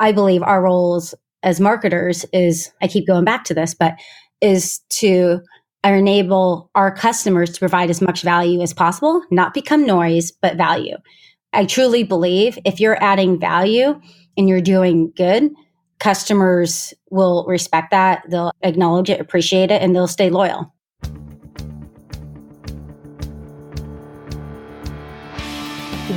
I believe our roles as marketers is, I keep going back to this, but is to enable our customers to provide as much value as possible, not become noise, but value. I truly believe if you're adding value and you're doing good, customers will respect that. They'll acknowledge it, appreciate it, and they'll stay loyal.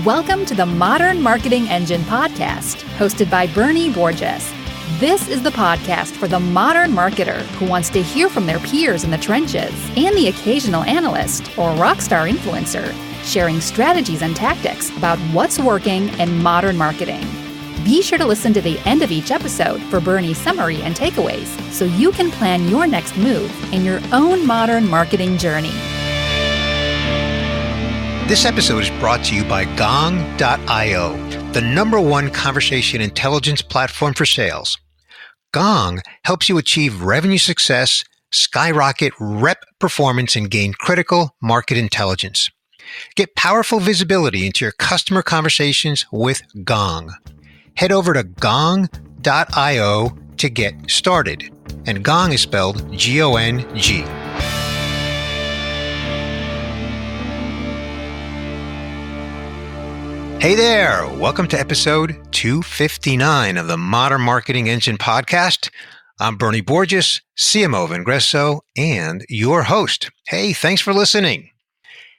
Welcome to the Modern Marketing Engine podcast, hosted by Bernie Borges. This is the podcast for the modern marketer who wants to hear from their peers in the trenches and the occasional analyst or rockstar influencer, sharing strategies and tactics about what's working in modern marketing. Be sure to listen to the end of each episode for Bernie's summary and takeaways so you can plan your next move in your own modern marketing journey. This episode is brought to you by Gong.io, the #1 conversation intelligence platform for sales. Gong helps you achieve revenue success, skyrocket rep performance, and gain critical market intelligence. Get powerful visibility into your customer conversations with Gong. Head over to Gong.io to get started. And Gong is spelled G-O-N-G. Hey there! Welcome to episode 259 of the Modern Marketing Engine podcast. I'm Bernie Borges, CMO of Ingresso, and your host. Hey, thanks for listening.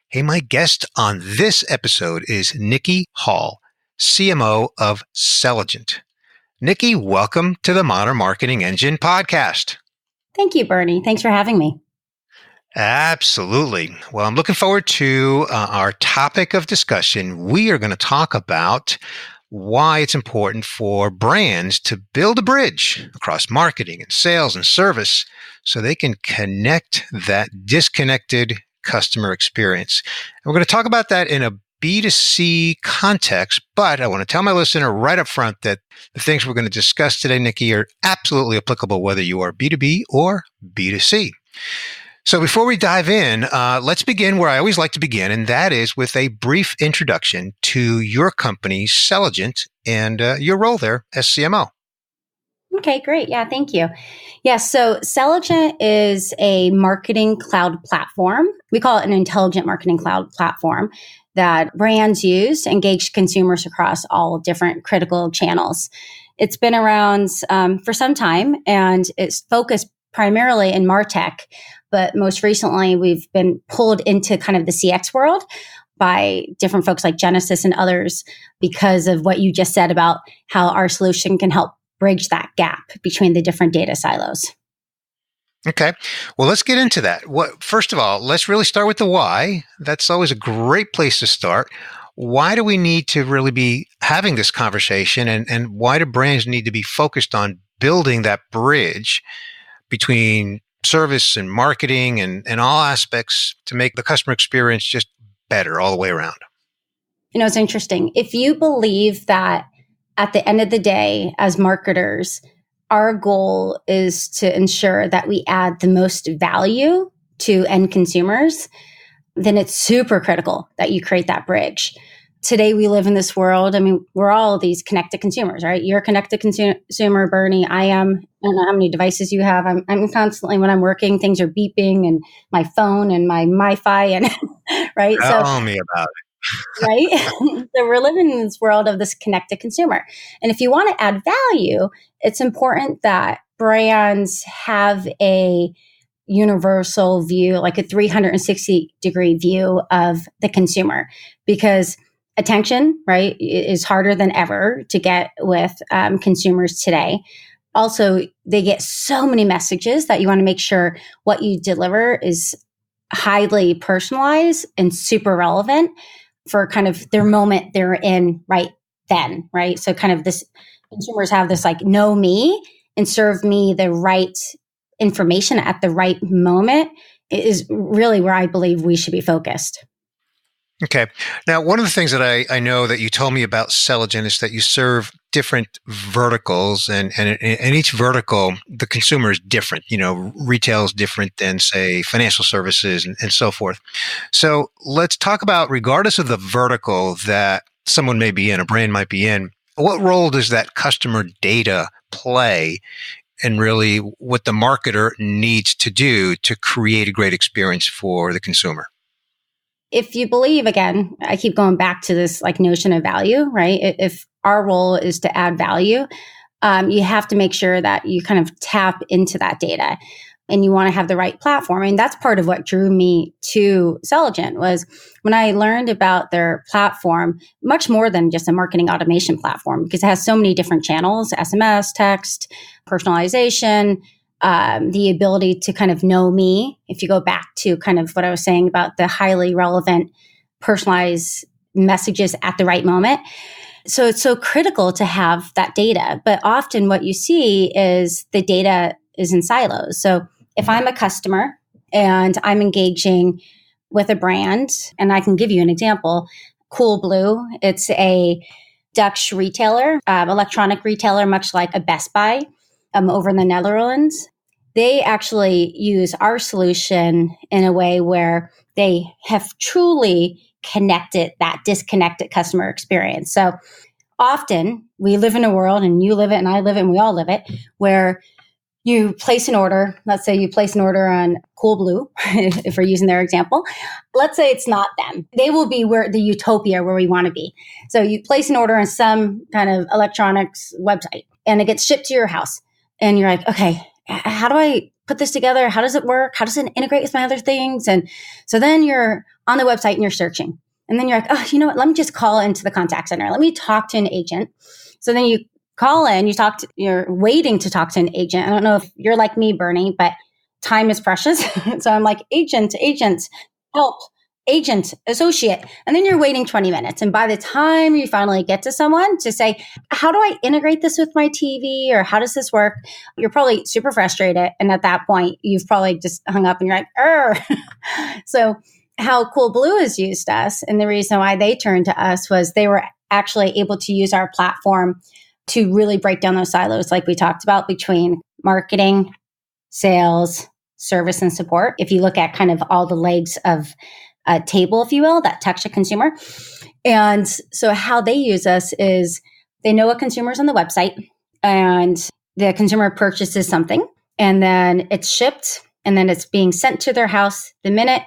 Hey, my guest on this episode is Niki Hall, CMO of Selligent. Niki, welcome to the Modern Marketing Engine podcast. Thank you, Bernie. Thanks for having me. Absolutely. Well, I'm looking forward to our topic of discussion. We are going to talk about why it's important for brands to build a bridge across marketing and sales and service so they can connect that disconnected customer experience. And we're going to talk about that in a B2C context, but I want to tell my listener right up front that the things we're going to discuss today, Niki, are absolutely applicable whether you are B2B or B2C. So before we dive in, let's begin where I always like to begin, and that is with a brief introduction to your company, Selligent, and your role there as CMO. Okay, great. Yeah, thank you. Yeah, so Selligent is a marketing cloud platform. We call it an intelligent marketing cloud platform that brands use to engage consumers across all different critical channels. It's been around for some time, and it's focused primarily in MarTech. But most recently, we've been pulled into kind of the CX world by different folks like Genesis and others because of what you just said about how our solution can help bridge that gap between the different data silos. Okay. Well, let's get into that. First of all, let's really start with the why. That's always a great place to start. Why do we need to really be having this conversation, and why do brands need to be focused on building that bridge between service and marketing and all aspects to make the customer experience just better all the way around? You know, it's interesting. If you believe that at the end of the day, as marketers, our goal is to ensure that we add the most value to end consumers, then it's super critical that you create that bridge. Today, we live in this world. I mean, we're all these connected consumers, right? You're a connected consumer, Bernie. I am. I don't know how many devices you have. I'm constantly, when I'm working, things are beeping, and my phone and my MiFi, and right. Tell me about it. Right. So we're living in this world of this connected consumer. And if you want to add value, it's important that brands have a universal view, like a 360-degree view of the consumer, because attention, right, is harder than ever to get with consumers today. Also, they get so many messages that you want to make sure what you deliver is highly personalized and super relevant for kind of their moment they're in right then, right? So kind of this, consumers have this like, know me and serve me the right information at the right moment is really where I believe we should be focused. Okay. Now, one of the things that I know that you told me about Selligent is that you serve different verticals, and in each vertical, the consumer is different. You know, retail is different than, say, financial services and so forth. So let's talk about, regardless of the vertical that someone may be in, a brand might be in, What role does that customer data play in really what the marketer needs to do to create a great experience for the consumer? If you believe, again, I keep going back to this like notion of value, right? If our role is to add value, you have to make sure that you kind of tap into that data, and you want to have the right platform. And that's part of what drew me to Selligent was when I learned about their platform, much more than just a marketing automation platform, because it has so many different channels, SMS, text, personalization, the ability to kind of know me. If you go back to kind of what I was saying about the highly relevant, personalized messages at the right moment. So it's so critical to have that data. But often what you see is the data is in silos. So if I'm a customer and I'm engaging with a brand, and I can give you an example, Coolblue, it's a Dutch retailer, electronic retailer, much like a Best Buy over in the Netherlands. They actually use our solution in a way where they have truly connected that disconnected customer experience. So often we live in a world, and you live it and I live it and we all live it, where you place an order. Let's say you place an order on Coolblue, if we're using their example. Let's say it's not them. They will be where the utopia where we want to be. So you place an order on some kind of electronics website and it gets shipped to your house. And you're like, okay, how do I put this together? How does it work? How does it integrate with my other things? And so then you're on the website and you're searching. And then you're like, oh, you know what? Let me just call into the contact center. Let me talk to an agent. So then you call in, you're waiting to talk to an agent. I don't know if you're like me, Bernie, but time is precious. So I'm like, agent, help, agent, associate. And then you're waiting 20 minutes. And by the time you finally get to someone to say, how do I integrate this with my TV? Or how does this work? You're probably super frustrated. And at that point, you've probably just hung up and you're like, So how Coolblue has used us, and the reason why they turned to us was they were actually able to use our platform to really break down those silos, like we talked about, between marketing, sales, service, and support. If you look at kind of all the legs of a table, if you will, that touch a consumer. And so how they use us is they know a consumer's on the website and the consumer purchases something, and then it's shipped, and then it's being sent to their house. The minute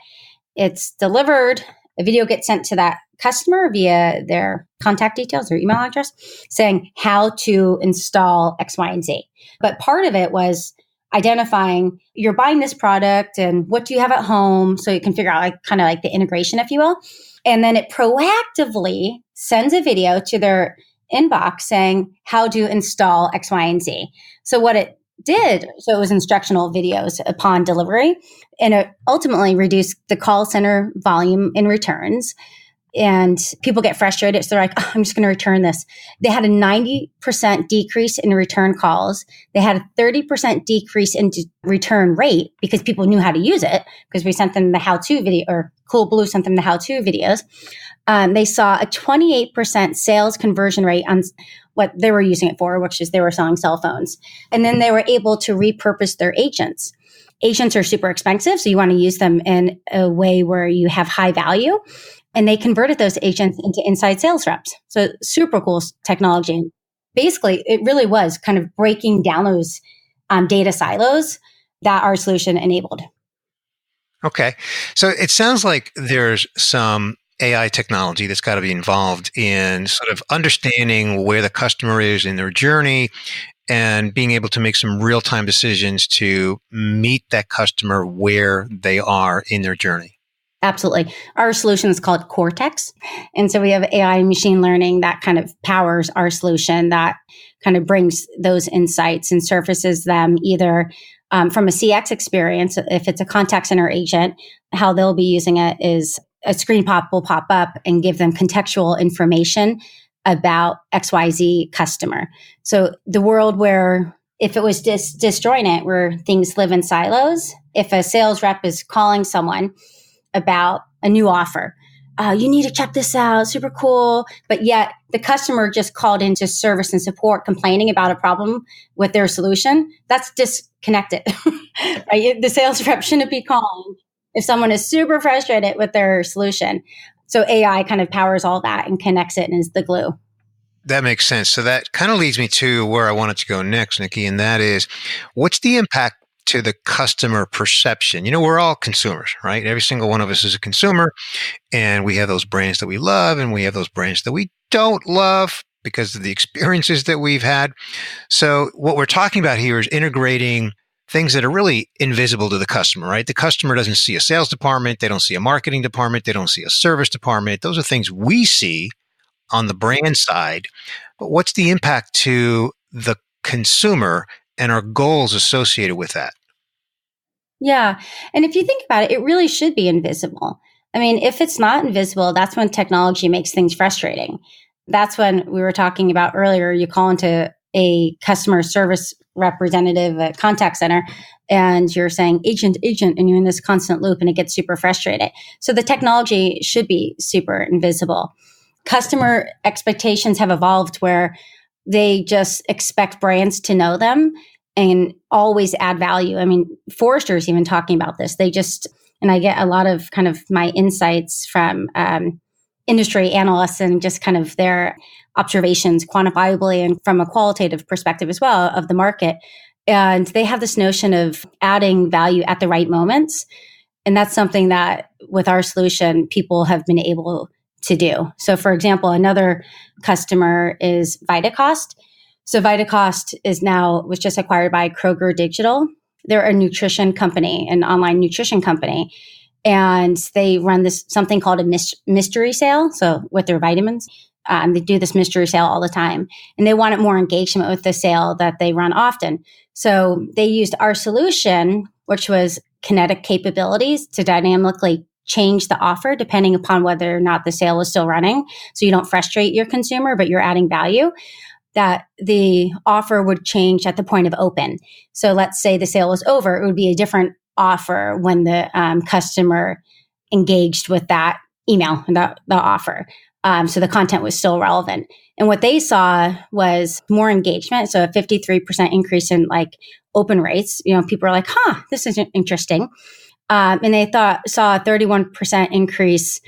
it's delivered, a video gets sent to that customer via their contact details or email address saying how to install X, Y, and Z. But part of it was identifying you're buying this product and what do you have at home, so you can figure out like kind of like the integration, if you will. And then it proactively sends a video to their inbox saying how to install X, Y, and Z. So what it did, so it was instructional videos upon delivery, and it ultimately reduced the call center volume in returns. And people get frustrated. So they're like, oh, I'm just going to return this. They had a 90% decrease in return calls. They had a 30% decrease in return rate because people knew how to use it, because we sent them the how-to video, or Coolblue sent them the how-to videos. They saw a 28% sales conversion rate on what they were using it for, which is they were selling cell phones. And then they were able to repurpose their agents. Agents are super expensive, so you want to use them in a way where you have high value. And they converted those agents into inside sales reps. So super cool technology. Basically, it really was kind of breaking down those data silos that our solution enabled. Okay. So it sounds like there's some AI technology that's got to be involved in sort of understanding where the customer is in their journey and being able to make some real-time decisions to meet that customer where they are in their journey. Absolutely. Our solution is called Cortex. And so we have AI and machine learning that kind of powers our solution, that kind of brings those insights and surfaces them either from a CX experience. If it's a contact center agent, how they'll be using it is a screen pop will pop up and give them contextual information about XYZ customer. So the world where if it was disjointed, where things live in silos, if a sales rep is calling someone about a new offer, you need to check this out, super cool. But yet the customer just called into service and support complaining about a problem with their solution. That's disconnected, right? The sales rep shouldn't be calling if someone is super frustrated with their solution. So AI kind of powers all that and connects it and is the glue. That makes sense. So that kind of leads me to where I wanted to go next, Niki, and that is, what's the impact to the customer perception? We're all consumers, right? Every single one of us is a consumer, and we have those brands that we love, and we have those brands that we don't love because of the experiences that we've had. So what we're talking about here is integrating things that are really invisible to the customer, right? The customer doesn't see a sales department. They don't see a marketing department. They don't see a service department. Those are things we see on the brand side. But what's the impact to the consumer and our goals associated with that? Yeah. And if you think about it, it really should be invisible. I mean, if it's not invisible, that's when technology makes things frustrating. That's when we were talking about earlier, you call into a customer service representative at contact center and you're saying agent, and you're in this constant loop and it gets super frustrating. So the technology should be super invisible. Customer expectations have evolved where they just expect brands to know them and always add value. I mean, Forrester's even talking about this. And I get a lot of kind of my insights from industry analysts and just kind of their observations quantifiably and from a qualitative perspective as well of the market. And they have this notion of adding value at the right moments. And that's something that with our solution, people have been able to do. So for example, another customer is Vitacost. So Vitacost was just acquired by Kroger Digital. They're a nutrition company, an online nutrition company. And they run this something called a mystery sale. So with their vitamins, they do this mystery sale all the time. And they wanted more engagement with the sale that they run often. So they used our solution, which was kinetic capabilities, to dynamically change the offer depending upon whether or not the sale is still running. So you don't frustrate your consumer, but you're adding value. That the offer would change at the point of open. So let's say the sale is over, it would be a different offer when the customer engaged with that email and the offer. So the content was still relevant. And what they saw was more engagement. So a 53% increase in open rates. People are like, this is interesting. And they saw a 31% increase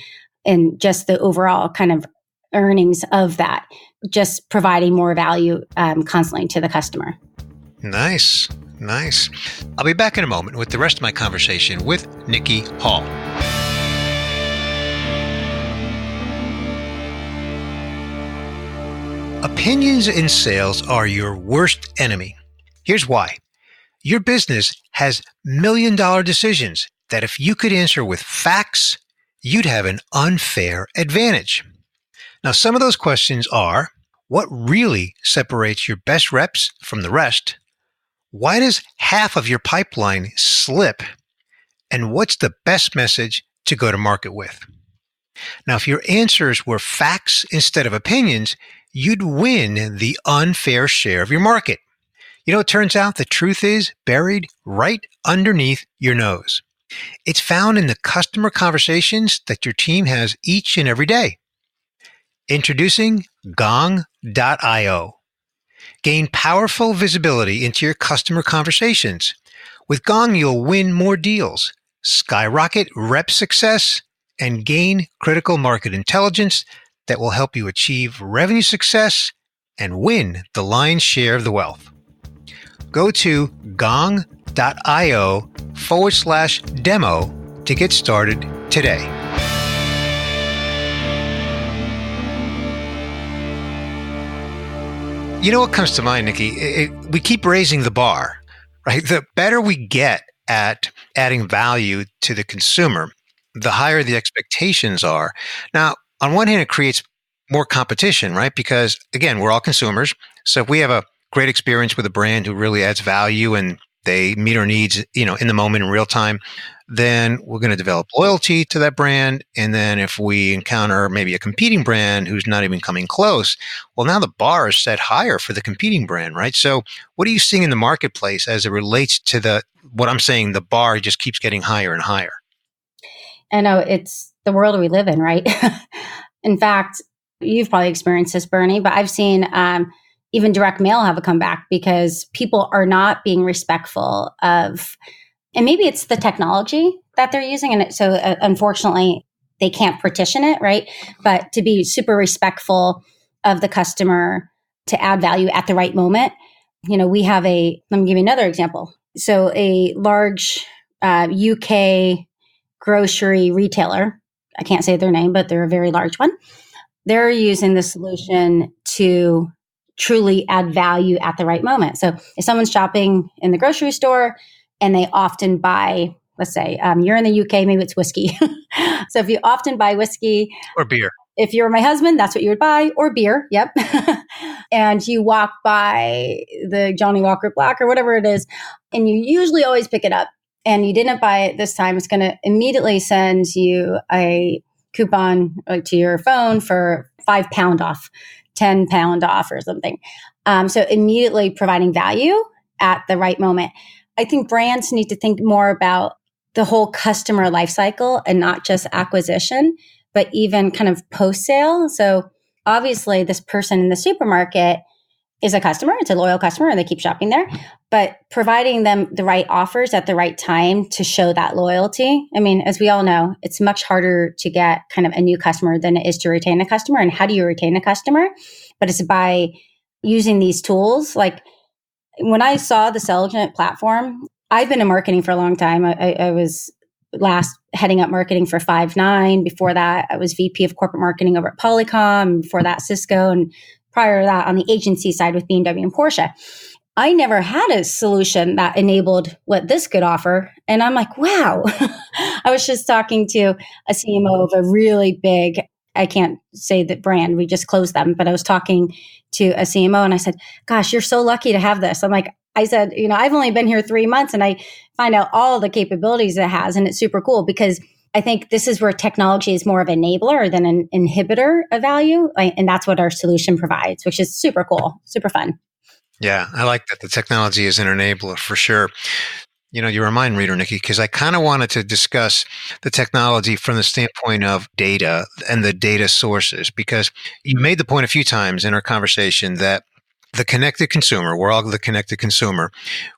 in just the overall kind of earnings of that, just providing more value constantly to the customer. Nice. I'll be back in a moment with the rest of my conversation with Niki Hall. Opinions in sales are your worst enemy. Here's why. Your business has million-dollar decisions that if you could answer with facts, you'd have an unfair advantage. Now, some of those questions are, what really separates your best reps from the rest? Why does half of your pipeline slip? And what's the best message to go to market with? Now, if your answers were facts instead of opinions, you'd win the unfair share of your market. It turns out the truth is buried right underneath your nose. It's found in the customer conversations that your team has each and every day. Introducing Gong.io. Gain powerful visibility into your customer conversations. With Gong, you'll win more deals, skyrocket rep success, and gain critical market intelligence that will help you achieve revenue success and win the lion's share of the wealth. Go to gong.io/demo to get started today. You know what comes to mind, Niki? We keep raising the bar, right? The better we get at adding value to the consumer, the higher the expectations are. Now, on one hand, it creates more competition, right? Because again, we're all consumers. So if we have a great experience with a brand who really adds value and they meet our needs, in the moment in real time, then we're going to develop loyalty to that brand. And then if we encounter maybe a competing brand who's not even coming close, well, now the bar is set higher for the competing brand, right? So what are you seeing in the marketplace as it relates to what I'm saying, the bar just keeps getting higher and higher? I know it's the world we live in, right? In fact, you've probably experienced this, Bernie, but I've seen even direct mail have a comeback because people are not being respectful of, and maybe it's the technology that they're using. And so unfortunately, they can't partition it, right? But to be super respectful of the customer to add value at the right moment. We have let me give you another example. So a large UK grocery retailer, I can't say their name, but they're a very large one. They're using the solution to truly add value at the right moment. So if someone's shopping in the grocery store and they often buy, let's say you're in the UK, maybe it's whiskey. So if you often buy whiskey or beer, if you're my husband, that's what you would buy, or beer. Yep. And you walk by the Johnny Walker Black or whatever it is, and you usually always pick it up and you didn't buy it this time, it's going to immediately send you a coupon to your phone for £5 off, £10 off or something. So immediately providing value at the right moment. I think brands need to think more about the whole customer life cycle and not just acquisition, but even kind of post-sale. So obviously this person in the supermarket is a customer. It's a loyal customer and they keep shopping there, but providing them the right offers at the right time to show that loyalty. I mean, as we all know, it's much harder to get kind of a new customer than it is to retain a customer. And how do you retain a customer? But it's by using these tools. Like when I saw the Selligent platform, I've been in marketing for a long time. I was last heading up marketing for Five9. Before that, I was VP of corporate marketing over at Polycom. Before that, Cisco. And prior to that, on the agency side with BMW and Porsche. I never had a solution that enabled what this could offer. And I'm like, wow. I was just talking to a CMO of a really big, I can't say the brand, we just closed them, but I was talking to a CMO and I said, gosh, you're so lucky to have this. I said, I've only been here 3 months and I find out all the capabilities it has. And it's super cool because I think this is where technology is more of an enabler than an inhibitor of value. And that's what our solution provides, which is super cool, super fun. Yeah, I like that the technology is an enabler for sure. You're a mind reader, Niki, because I kind of wanted to discuss the technology from the standpoint of data and the data sources, because you made the point a few times in our conversation that the connected consumer, we're all the connected consumer,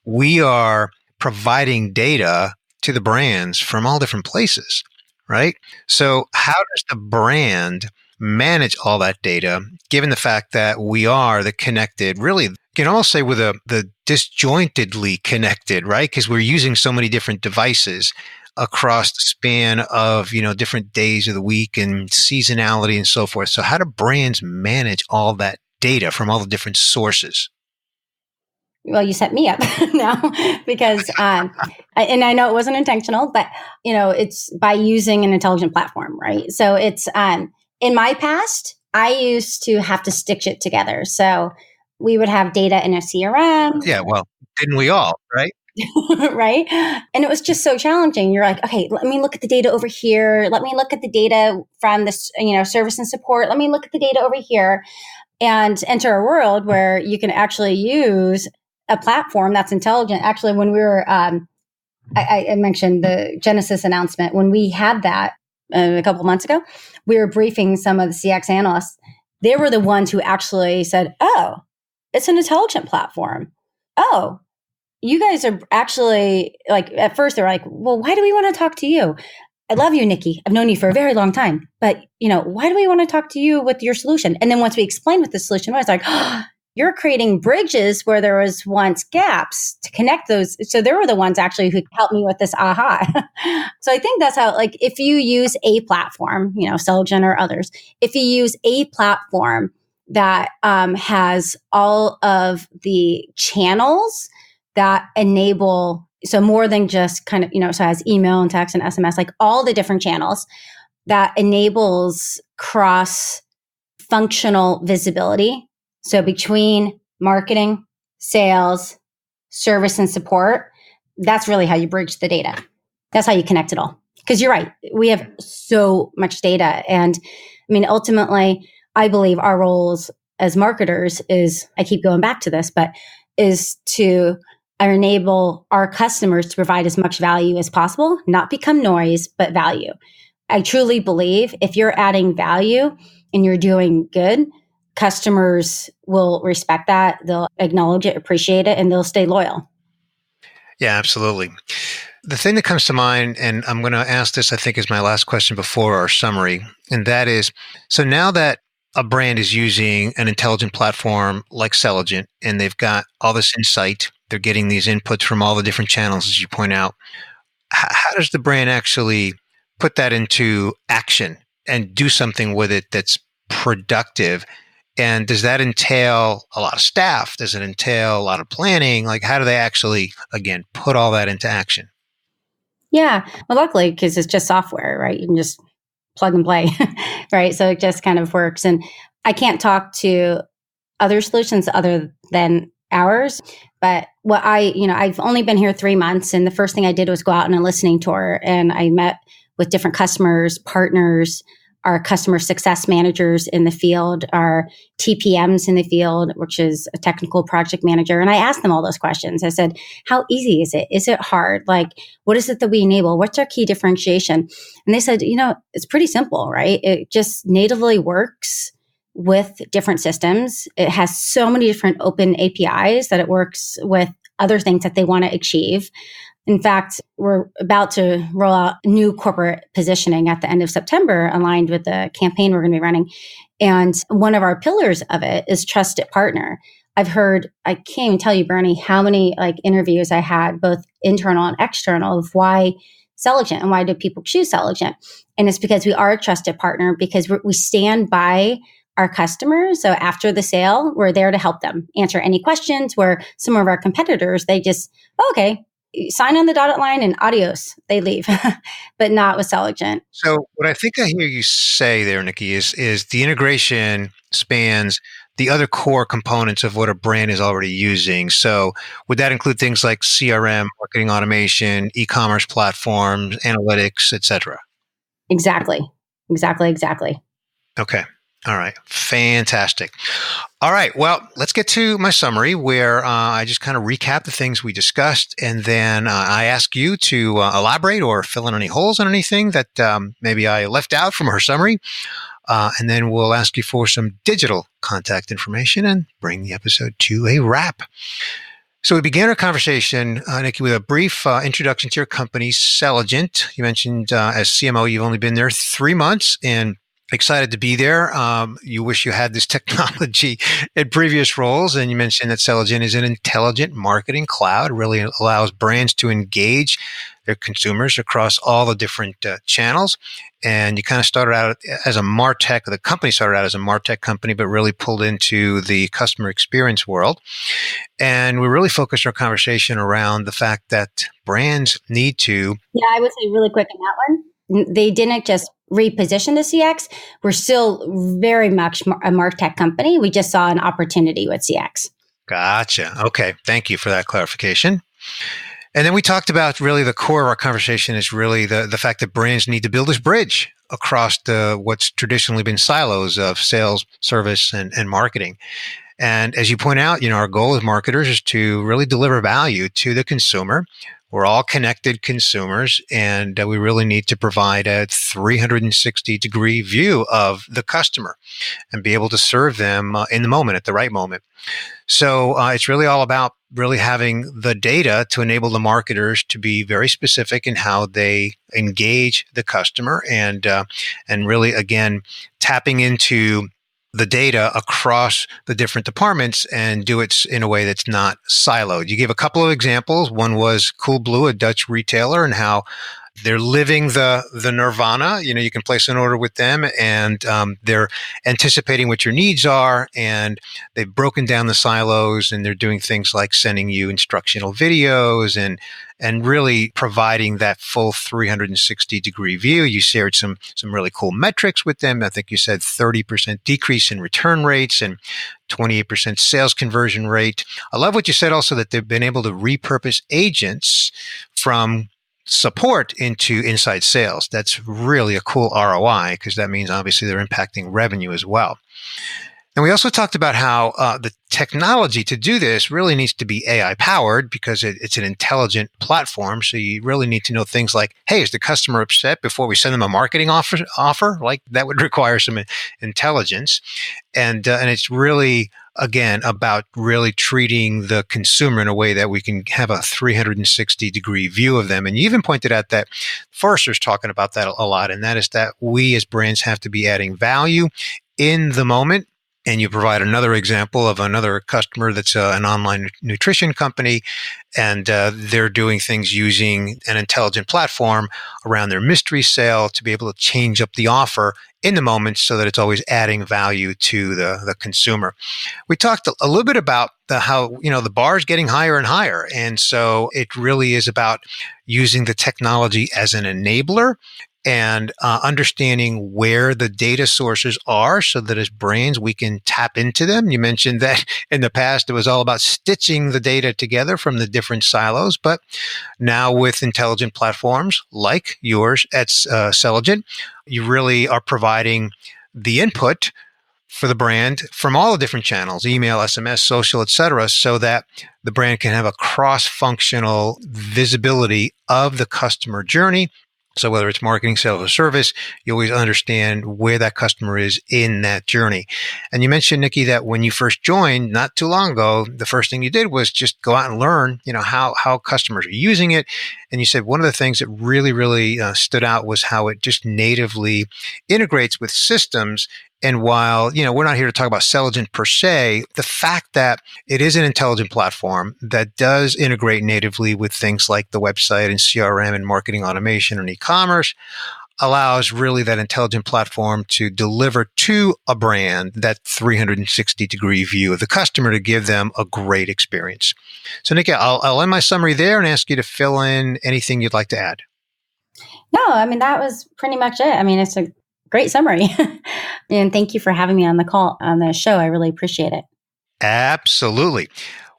we are providing data to the brands from all different places, right? So how does the brand manage all that data, given the fact that we are the connected, really, you can almost say with the disjointedly connected, right? Because we're using so many different devices across the span of, different days of the week and seasonality and so forth. So how do brands manage all that data from all the different sources? Well, you set me up now because, and I know it wasn't intentional, but, it's by using an intelligent platform, right? So it's, in my past, I used to have to stitch it together. So we would have data in a CRM. Yeah, well, didn't we all, right? Right. And it was just so challenging. You're like, okay, let me look at the data over here. Let me look at the data from this, service and support. Let me look at the data over here and enter a world where you can actually use a platform that's intelligent. Actually, when we were, I mentioned the Genesis announcement, when we had that a couple of months ago, we were briefing some of the CX analysts. They were the ones who actually said, oh, it's an intelligent platform. Oh, you guys are actually like, at first they're like, well, why do we want to talk to you? I love you, Niki. I've known you for a very long time, but why do we want to talk to you with your solution? And then once we explained what the solution was, like, oh, you're creating bridges where there was once gaps to connect those. So they were the ones actually who helped me with this aha. So I think that's how, like, if you use a platform, Selligent or others, if you use a platform that has all of the channels that enable, so more than just kind of, so it has email and text and SMS, like all the different channels that enables cross-functional visibility. So between marketing, sales, service, and support, that's really how you bridge the data. That's how you connect it all. Because you're right, we have so much data. And I mean, ultimately, I believe our roles as marketers is, I keep going back to this, but is to enable our customers to provide as much value as possible, not become noise, but value. I truly believe if you're adding value and you're doing good, customers will respect that. They'll acknowledge it, appreciate it, and they'll stay loyal. Yeah, absolutely. The thing that comes to mind, and I'm going to ask this, I think, is my last question before our summary, and that is, so now that a brand is using an intelligent platform like Selligent, and they've got all this insight. They're getting these inputs from all the different channels, as you point out. How does the brand actually put that into action and do something with it that's productive? And does that entail a lot of staff? Does it entail a lot of planning? Like, how do they actually, again, put all that into action? Yeah. Well, luckily, because it's just software, right? You can just plug and play, right? So it just kind of works. And I can't talk to other solutions other than ours. But I've only been here 3 months. And the first thing I did was go out on a listening tour. And I met with different customers, partners, our customer success managers in the field, our TPMs in the field, which is a technical project manager. And I asked them all those questions. I said, how easy is it? Is it hard? Like, what is it that we enable? What's our key differentiation? And they said, it's pretty simple, right? It just natively works with different systems. It has so many different open APIs that it works with other things that they want to achieve. In fact, we're about to roll out new corporate positioning at the end of September, aligned with the campaign we're going to be running. And one of our pillars of it is trusted partner. I can't even tell you, Bernie, how many interviews I had, both internal and external, of why Selligent and why do people choose Selligent. And it's because we are a trusted partner, because we stand by our customers. So after the sale, we're there to help them answer any questions, where some of our competitors, they just, okay, sign on the dotted line and adios, they leave, but not with Selligent. So what I think I hear you say there, Niki, is the integration spans the other core components of what a brand is already using. So would that include things like CRM, marketing automation, e-commerce platforms, analytics, et cetera? Exactly. Okay. All right. Fantastic. All right. Well, let's get to my summary, where I just kind of recap the things we discussed. And then I ask you to elaborate or fill in any holes on anything that maybe I left out from her summary. And then we'll ask you for some digital contact information and bring the episode to a wrap. So we began our conversation, Niki, with a brief introduction to your company, Selligent. You mentioned as CMO, you've only been there 3 months, and excited to be there. You wish you had this technology in previous roles. And you mentioned that Selligent is an intelligent marketing cloud, really allows brands to engage their consumers across all the different channels. And you kind of started out as a MarTech, the company started out as a MarTech company, but really pulled into the customer experience world. And we really focused our conversation around the fact that brands need to. Yeah, I would say really quick on that one. They didn't just reposition to CX. We're still very much a MarTech company. We just saw an opportunity with CX. Gotcha. Okay. Thank you for that clarification. And then we talked about really the core of our conversation is really the fact that brands need to build this bridge across what's traditionally been silos of sales, service, and marketing. And as you point out, our goal as marketers is to really deliver value to the consumer. We're all connected consumers, and we really need to provide a 360-degree view of the customer and be able to serve them in the moment, at the right moment. So it's really all about really having the data to enable the marketers to be very specific in how they engage the customer, and really, again, tapping into the data across the different departments and do it in a way that's not siloed. You gave a couple of examples. One was Coolblue, a Dutch retailer, and how they're living the nirvana. You can place an order with them, and they're anticipating what your needs are, and they've broken down the silos, and they're doing things like sending you instructional videos and really providing that full 360-degree view. You shared some really cool metrics with them. I think you said 30% decrease in return rates and 28% sales conversion rate. I love what you said also, that they've been able to repurpose agents from support into inside sales. That's really a cool ROI, because that means obviously they're impacting revenue as well. And we also talked about how the technology to do this really needs to be AI powered, because it's an intelligent platform. So you really need to know things like, hey, is the customer upset before we send them a marketing offer? Like, that would require some intelligence. And it's really, again, about really treating the consumer in a way that we can have a 360-degree view of them. And you even pointed out that Forrester's talking about that a lot, and that is that we as brands have to be adding value in the moment. And you provide another example of another customer that's an online nutrition company, and they're doing things using an intelligent platform around their mystery sale to be able to change up the offer in the moment so that it's always adding value to the consumer. We talked a little bit about how the bar is getting higher and higher. And so it really is about using the technology as an enabler and understanding where the data sources are so that as brands, we can tap into them. You mentioned that in the past, it was all about stitching the data together from the different silos. But now with intelligent platforms like yours at Selligent, you really are providing the input for the brand from all the different channels, email, SMS, social, et cetera, so that the brand can have a cross-functional visibility of the customer journey. So whether it's marketing, sales, or service, you always understand where that customer is in that journey. And you mentioned, Niki, that when you first joined not too long ago, the first thing you did was just go out and learn, how customers are using it. And you said one of the things that really stood out was how it just natively integrates with systems. And while, we're not here to talk about Selligent per se, the fact that it is an intelligent platform that does integrate natively with things like the website and CRM and marketing automation and e-commerce allows really that intelligent platform to deliver to a brand that 360-degree view of the customer to give them a great experience. So, Niki, I'll end my summary there and ask you to fill in anything you'd like to add. No, that was pretty much it. It's a great summary. And thank you for having me on the show. I really appreciate it. Absolutely.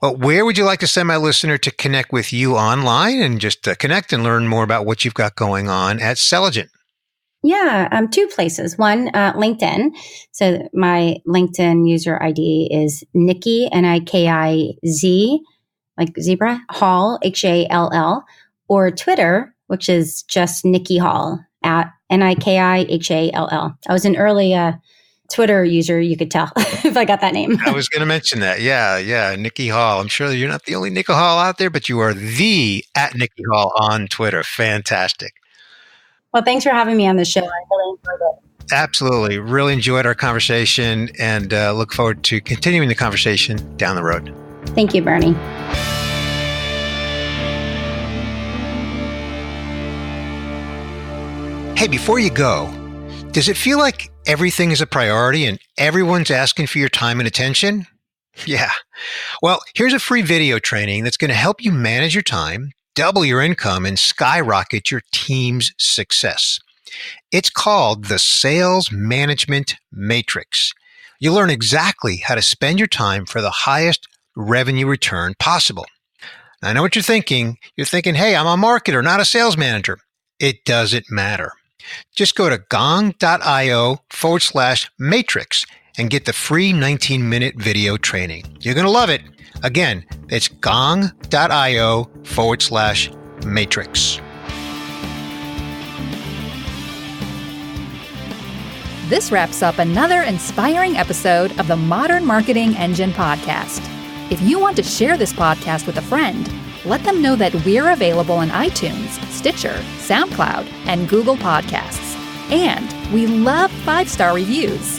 Well, where would you like to send my listener to connect with you online and just connect and learn more about what you've got going on at Selligent? Yeah, two places. One, LinkedIn. So my LinkedIn user ID is Niki, Nikiz, like zebra, Hall, Hall, or Twitter, which is just Niki Hall at Nikihall. I was an early Twitter user, you could tell if I got that name. I was going to mention that. Yeah. Niki Hall. I'm sure you're not the only Niki Hall out there, but you are the at Niki Hall on Twitter. Fantastic. Well, thanks for having me on the show. I really enjoyed it. Absolutely. Really enjoyed our conversation and look forward to continuing the conversation down the road. Thank you, Bernie. Hey, before you go, does it feel like everything is a priority and everyone's asking for your time and attention? Yeah. Well, here's a free video training that's going to help you manage your time, double your income, and skyrocket your team's success. It's called the Sales Management Matrix. You'll learn exactly how to spend your time for the highest revenue return possible. Now, I know what you're thinking. You're thinking, hey, I'm a marketer, not a sales manager. It doesn't matter. Just go to gong.io/matrix and get the free 19-minute video training. You're going to love it. Again, it's gong.io/matrix. This wraps up another inspiring episode of the Modern Marketing Engine podcast. If you want to share this podcast with a friend, let them know that we're available on iTunes, Stitcher, SoundCloud, and Google Podcasts. And we love 5-star reviews.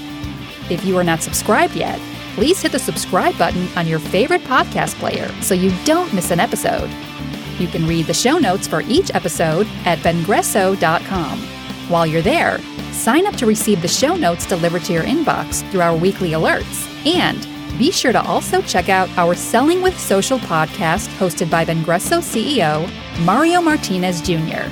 If you are not subscribed yet, please hit the subscribe button on your favorite podcast player so you don't miss an episode. You can read the show notes for each episode at bengresso.com. While you're there, sign up to receive the show notes delivered to your inbox through our weekly alerts. And be sure to also check out our Selling with Social podcast hosted by Bengresso CEO, Mario Martinez Jr.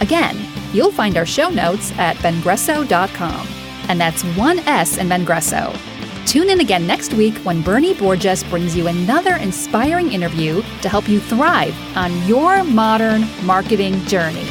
Again, you'll find our show notes at bengresso.com. And that's 1 S in Bengresso. Tune in again next week when Bernie Borges brings you another inspiring interview to help you thrive on your modern marketing journey.